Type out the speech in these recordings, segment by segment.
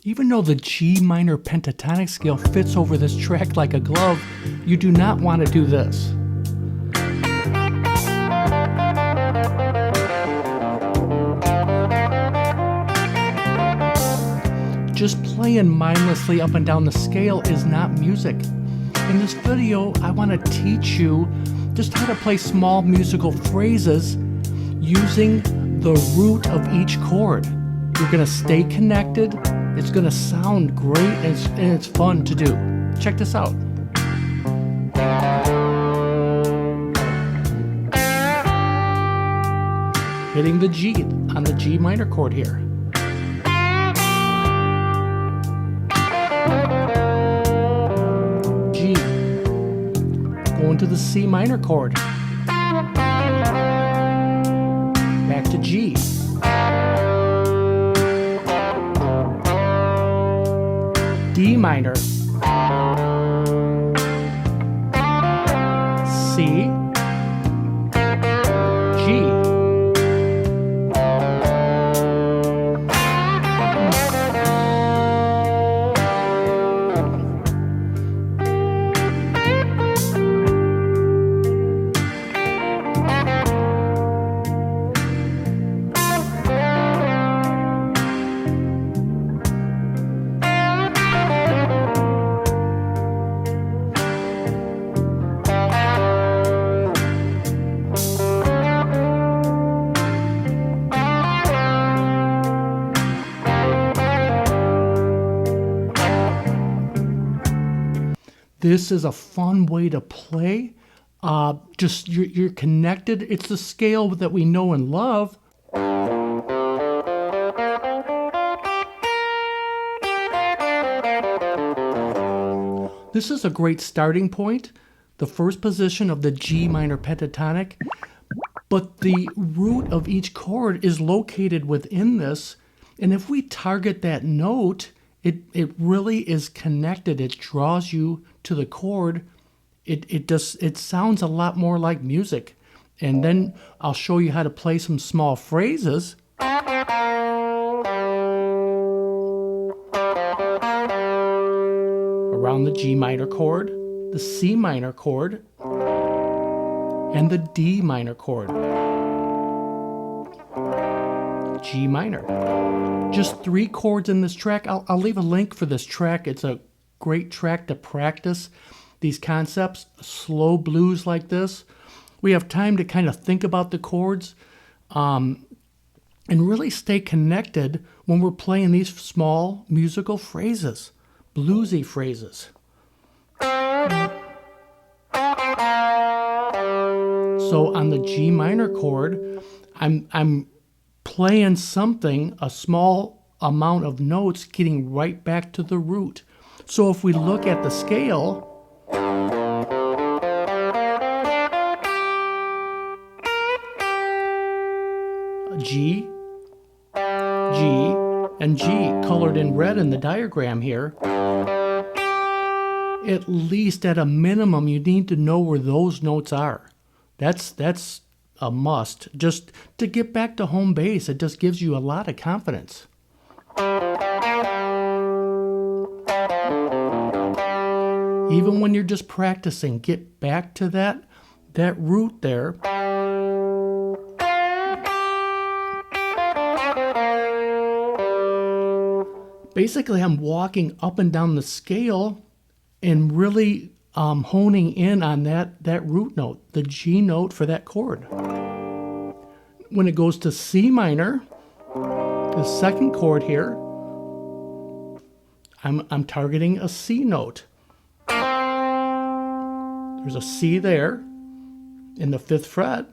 Even though the G minor pentatonic scale fits over this track like a glove, you do not want to do this. Just playing mindlessly up and down the scale is not music. In this video, I want to teach you just how to play small musical phrases using the root of each chord. You're going to stay connected. It's going to sound great, and it's fun to do. Check this out. Hitting the G on the G minor chord here. G. Going to the C minor chord. Back to G. D minor, C, G. This is a fun way to play. Just you're connected. It's the scale that we know and love. This is a great starting point, the first position of the G minor pentatonic, but the root of each chord is located within this, and if we target that note, it really is connected. It draws you to the chord. It sounds a lot more like music. And then I'll show you how to play some small phrases. Around the G minor chord, the C minor chord, and the D minor chord. G minor. Just 3 chords in this track. I'll leave a link for this track. It's a great track to practice these concepts, slow blues like this. We have time to kind of think about the chords and really stay connected when we're playing these small musical phrases, bluesy phrases. So on the G minor chord, I'm playing something, a small amount of notes, getting right back to the root. So if we look at the scale, G, G, and G colored in red in the diagram here, at least at a minimum, you need to know where those notes are. That's a must. Just to get back to home base, it just gives you a lot of confidence. Even when you're just practicing, get back to that root there. Basically, I'm walking up and down the scale and really honing in on that root note, the G note for that chord. When it goes to C minor, the second chord here, I'm targeting a C note. There's a C there in the 5th fret.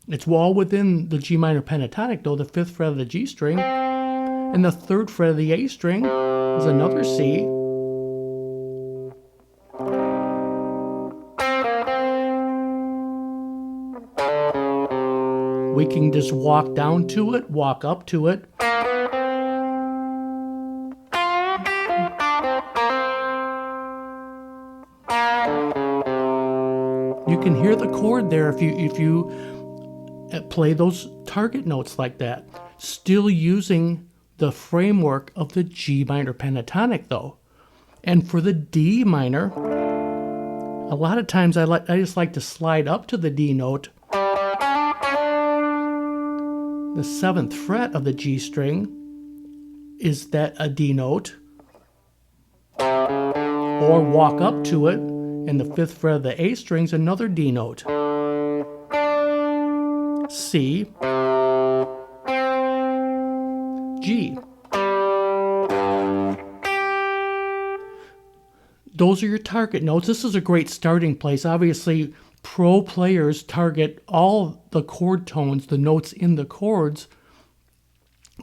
It's all within the G minor pentatonic, though, the 5th fret of the G string. And the 3rd fret of the A string is another C. We can just walk down to it, walk up to it. You can hear the chord there if you play those target notes like that, still using the framework of the G minor pentatonic, though. And for the D minor, a lot of times I just like to slide up to the D note, the 7th fret of the G string. Is that a D note? Or walk up to it, and the 5th fret of the A string's another D note. C, G. Those are your target notes. This is a great starting place. Obviously, pro players target all the chord tones, the notes in the chords,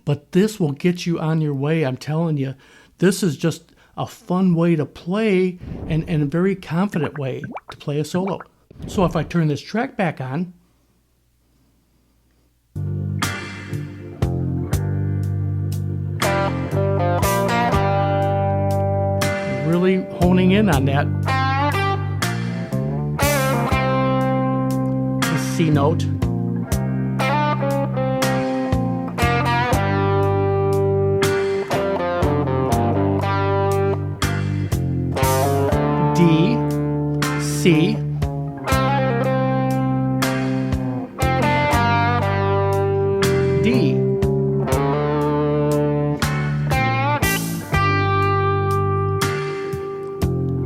but this will get you on your way. I'm telling you, this is just a fun way to play and a very confident way to play a solo. So if I turn this track back on, really honing in on that. The C note. D, C, D.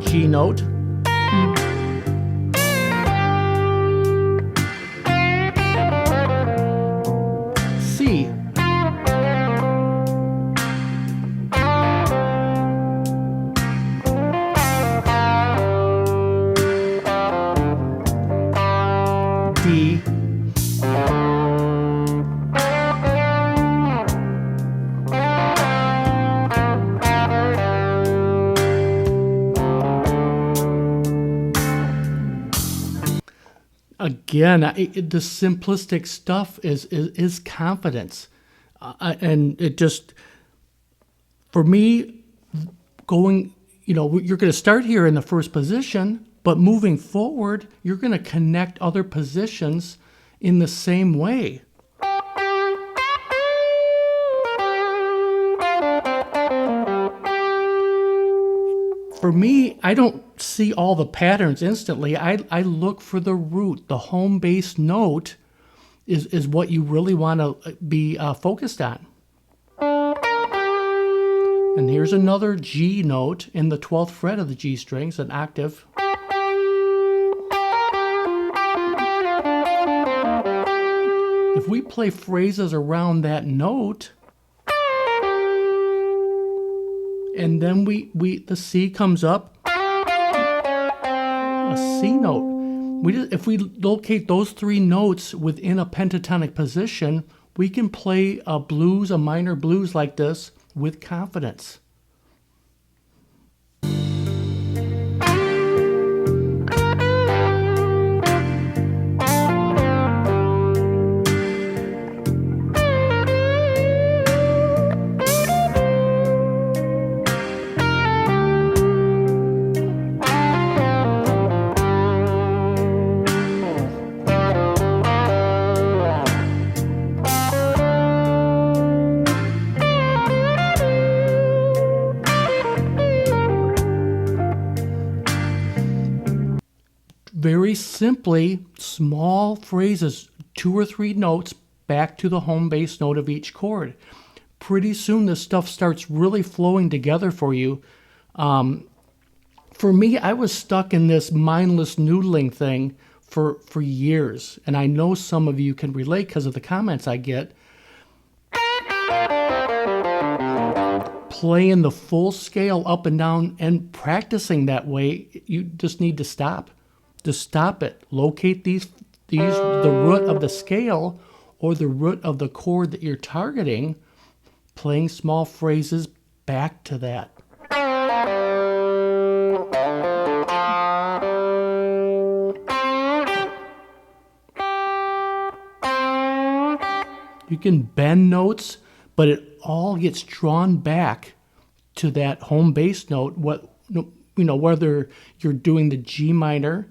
G note. C. D. Again, the simplistic stuff is confidence. And it just, for me, going, you're going to start here in the first position, but moving forward, you're going to connect other positions in the same way. For me, I don't see all the patterns instantly. I look for the root. The home base note is what you really want to be focused on. And here's another G note in the 12th fret of the G strings, an octave. If we play phrases around that note, and then the C comes up, a C note. If we locate those 3 notes within a pentatonic position, we can play a blues, a minor blues like this with confidence. Very simply, small phrases, 2 or 3 notes back to the home bass note of each chord. Pretty soon this stuff starts really flowing together for you. For me, I was stuck in this mindless noodling thing for years, and I know some of you can relate because of the comments I get. Playing the full scale up and down and practicing that way, you just need to stop. Just stop it. Locate the root of the scale or the root of the chord that you're targeting, playing small phrases back to that. You can bend notes, but it all gets drawn back to that home bass note. Whether you're doing the G minor,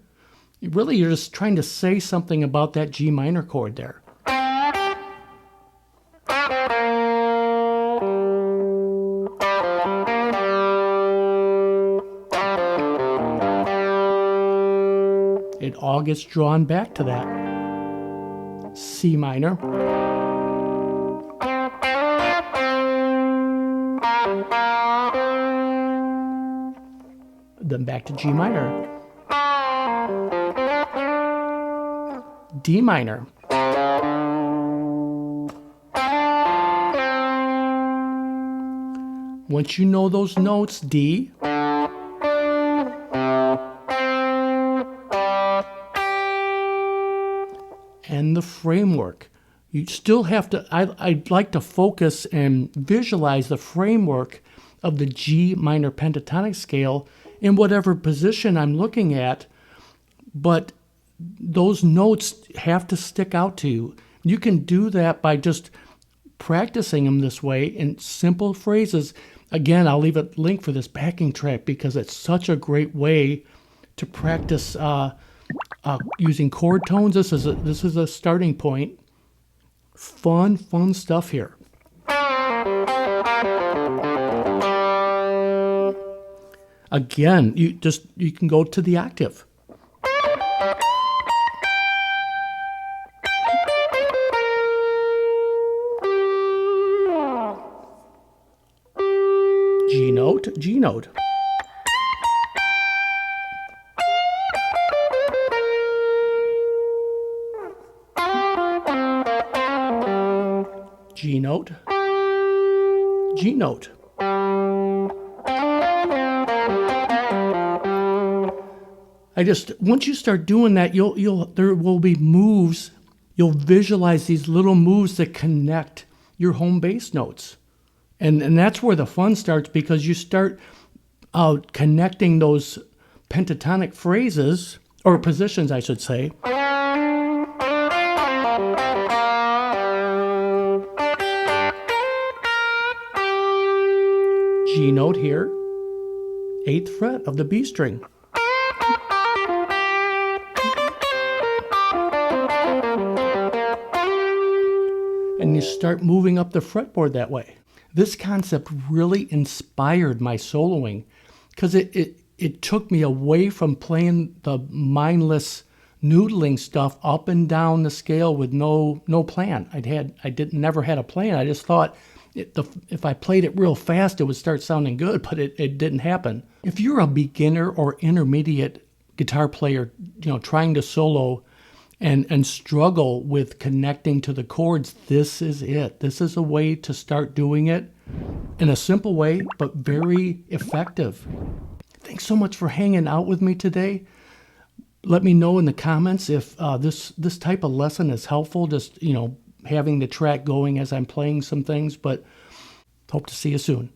really you're just trying to say something about that G minor chord there. it all gets drawn back to that. C minor. Then back to G minor. D minor. Once you know those notes, D, and the framework. You still have to, I'd like to focus and visualize the framework of the G minor pentatonic scale in whatever position I'm looking at, but those notes have to stick out to you. You can do that by just practicing them this way in simple phrases. Again, I'll leave a link for this backing track because it's such a great way to practice using chord tones. This is a starting point. Fun stuff here. Again, you can go to the octave. G note, G note. G note, G note. Once you start doing that, there will be moves. You'll visualize these little moves that connect your home bass notes. And that's where the fun starts, because you start connecting those pentatonic phrases, or positions, I should say. G note here, 8th fret of the B string. And you start moving up the fretboard that way. This concept really inspired my soloing because it took me away from playing the mindless noodling stuff up and down the scale with no plan. Never had a plan. I just thought if I played it real fast, it would start sounding good, but it didn't happen. If you're a beginner or intermediate guitar player, trying to solo and struggle with connecting to the chords, this is it. This is a way to start doing it in a simple way, but very effective. Thanks so much for hanging out with me today. Let me know in the comments if this type of lesson is helpful, just, having the track going as I'm playing some things, but hope to see you soon.